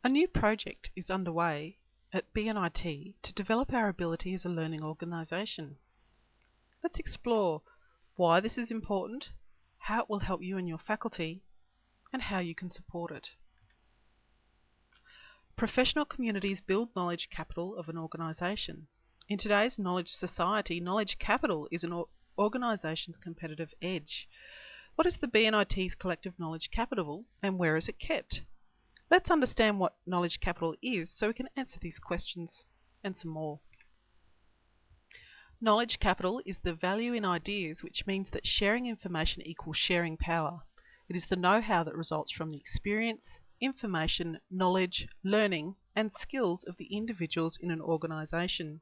A new project is underway at BNIT to develop our ability as a learning organisation. Let's explore why this is important, how it will help you and your faculty, and how you can support it. Professional communities build knowledge capital of an organisation. In today's knowledge society, knowledge capital is an organisation's competitive edge. What is the BNIT's collective knowledge capital and where is it kept? Let's understand what knowledge capital is so we can answer these questions and some more. Knowledge capital is the value in ideas, which means that sharing information equals sharing power. It is the know-how that results from the experience, information, knowledge, learning and skills of the individuals in an organisation.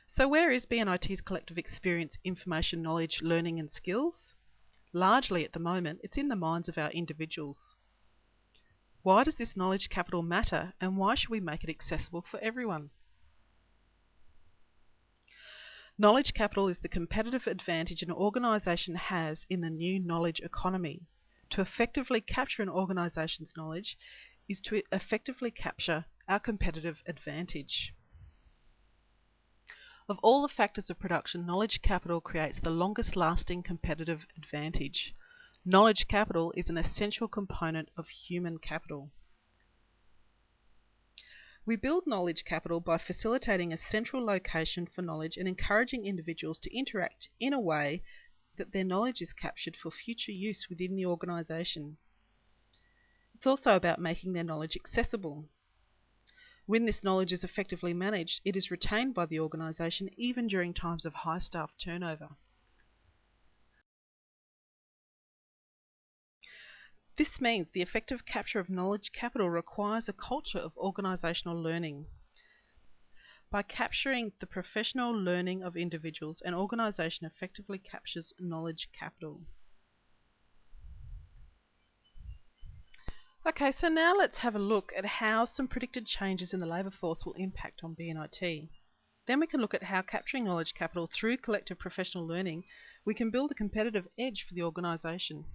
So where is BNIT's collective experience, information, knowledge, learning and skills? Largely at the moment, it's in the minds of our individuals. Why does this knowledge capital matter and why should we make it accessible for everyone? Knowledge capital is the competitive advantage an organisation has in the new knowledge economy. To effectively capture an organisation's knowledge is to effectively capture our competitive advantage. Of all the factors of production, knowledge capital creates the longest lasting competitive advantage. Knowledge capital is an essential component of human capital. We build knowledge capital by facilitating a central location for knowledge and encouraging individuals to interact in a way that their knowledge is captured for future use within the organisation. It's also about making their knowledge accessible. When this knowledge is effectively managed, it is retained by the organisation even during times of high staff turnover. This means the effective capture of knowledge capital requires a culture of organisational learning. By capturing the professional learning of individuals, an organisation effectively captures knowledge capital. Okay, so now let's have a look at how some predicted changes in the labour force will impact on BNIT. Then we can look at how capturing knowledge capital through collective professional learning, we can build a competitive edge for the organisation.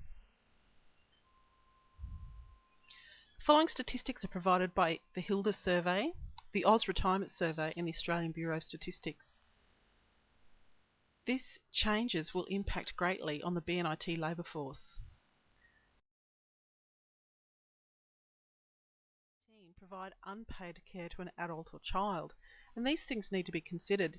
The following statistics are provided by the HILDA survey, the Oz Retirement Survey and the Australian Bureau of Statistics. These changes will impact greatly on the BNIT labour force. Provide unpaid care to an adult or child, and these things need to be considered.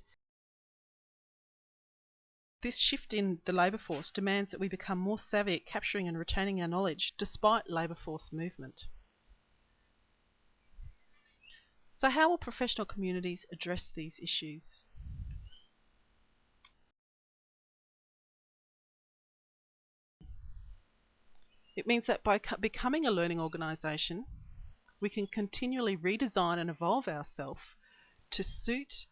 This shift in the labour force demands that we become more savvy at capturing and retaining our knowledge despite labour force movement. So how will professional communities address these issues? It means that by becoming a learning organisation, we can continually redesign and evolve ourselves to suit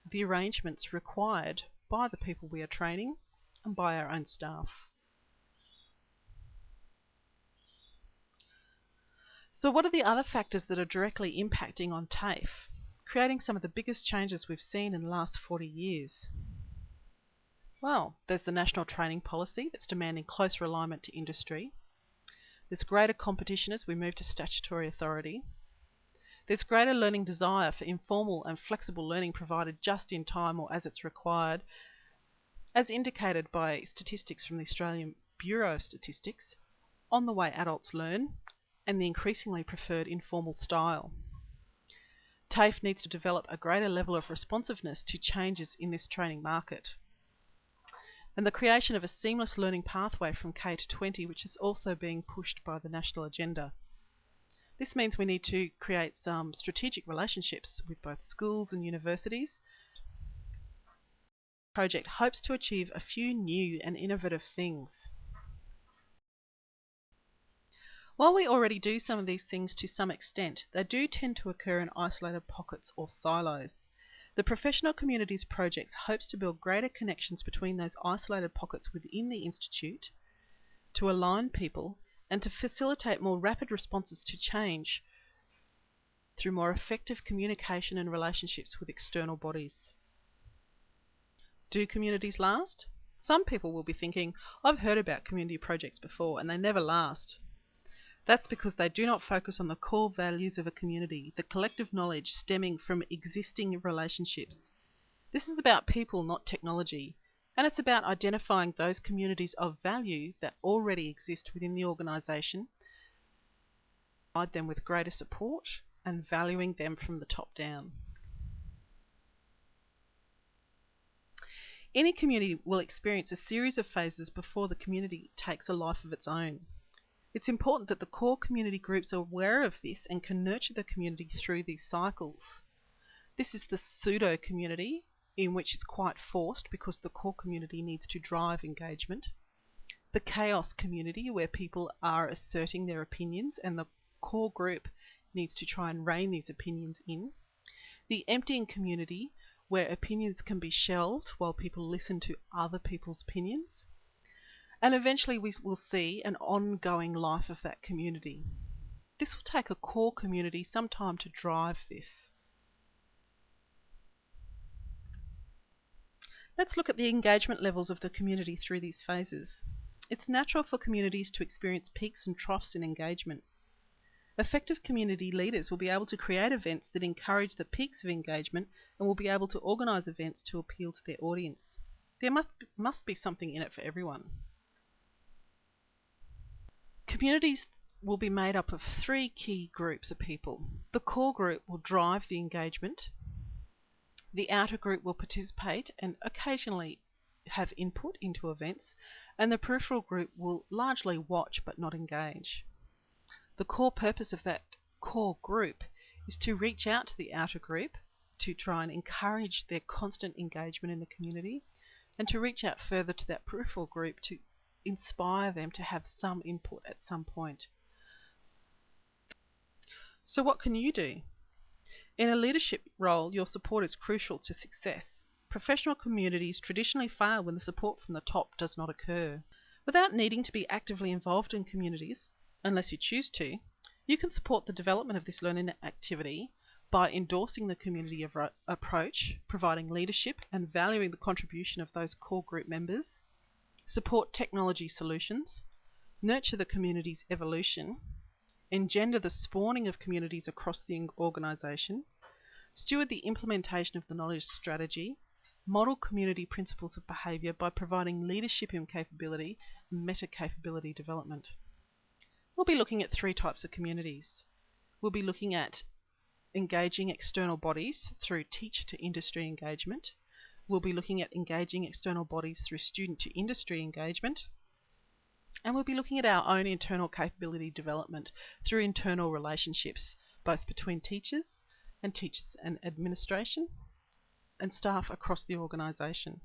the arrangements required by the people we are training and by our own staff. So what are the other factors that are directly impacting on TAFE, creating some of the biggest changes we've seen in the last 40 years? Well, there's the National Training Policy that's demanding closer alignment to industry. There's greater competition as we move to statutory authority. There's greater learning desire for informal and flexible learning provided just in time or as it's required, as indicated by statistics from the Australian Bureau of Statistics on the way adults learn and the increasingly preferred informal style. TAFE needs to develop a greater level of responsiveness to changes in this training market. And the creation of a seamless learning pathway from K to 20, which is also being pushed by the national agenda. This means we need to create some strategic relationships with both schools and universities. The project hopes to achieve a few new and innovative things. While we already do some of these things to some extent, they do tend to occur in isolated pockets or silos. The Professional Communities Project hopes to build greater connections between those isolated pockets within the Institute, to align people and to facilitate more rapid responses to change through more effective communication and relationships with external bodies. Do communities last? Some people will be thinking, I've heard about community projects before and they never last. That's because they do not focus on the core values of a community, the collective knowledge stemming from existing relationships. This is about people, not technology, and it's about identifying those communities of value that already exist within the organisation, provide them with greater support, and valuing them from the top down. Any community will experience a series of phases before the community takes a life of its own. It's important that the core community groups are aware of this and can nurture the community through these cycles. This is the pseudo-community, in which it's quite forced because the core community needs to drive engagement. The chaos community, where people are asserting their opinions and the core group needs to try and rein these opinions in. The emptying community, where opinions can be shelved while people listen to other people's opinions. And eventually we will see an ongoing life of that community. This will take a core community some time to drive this. Let's look at the engagement levels of the community through these phases. It's natural for communities to experience peaks and troughs in engagement. Effective community leaders will be able to create events that encourage the peaks of engagement and will be able to organise events to appeal to their audience. There must be something in it for everyone. Communities will be made up of three key groups of people. The core group will drive the engagement. The outer group will participate and occasionally have input into events, and the peripheral group will largely watch but not engage. The core purpose of that core group is to reach out to the outer group to try and encourage their constant engagement in the community, and to reach out further to that peripheral group to inspire them to have some input at some point. So what can you do? In a leadership role, your support is crucial to success. Professional communities traditionally fail when the support from the top does not occur. Without needing to be actively involved in communities, unless you choose to, you can support the development of this learning activity by endorsing the community approach, providing leadership and valuing the contribution of those core group members, support technology solutions, nurture the community's evolution, engender the spawning of communities across the organisation, steward the implementation of the knowledge strategy, model community principles of behaviour by providing leadership in capability and meta-capability development. We'll be looking at three types of communities. We'll be looking at engaging external bodies through teacher-to-industry engagement. We'll be looking at engaging external bodies through student-to-industry engagement. And we'll be looking at our own internal capability development through internal relationships, both between teachers and administration and staff across the organisation.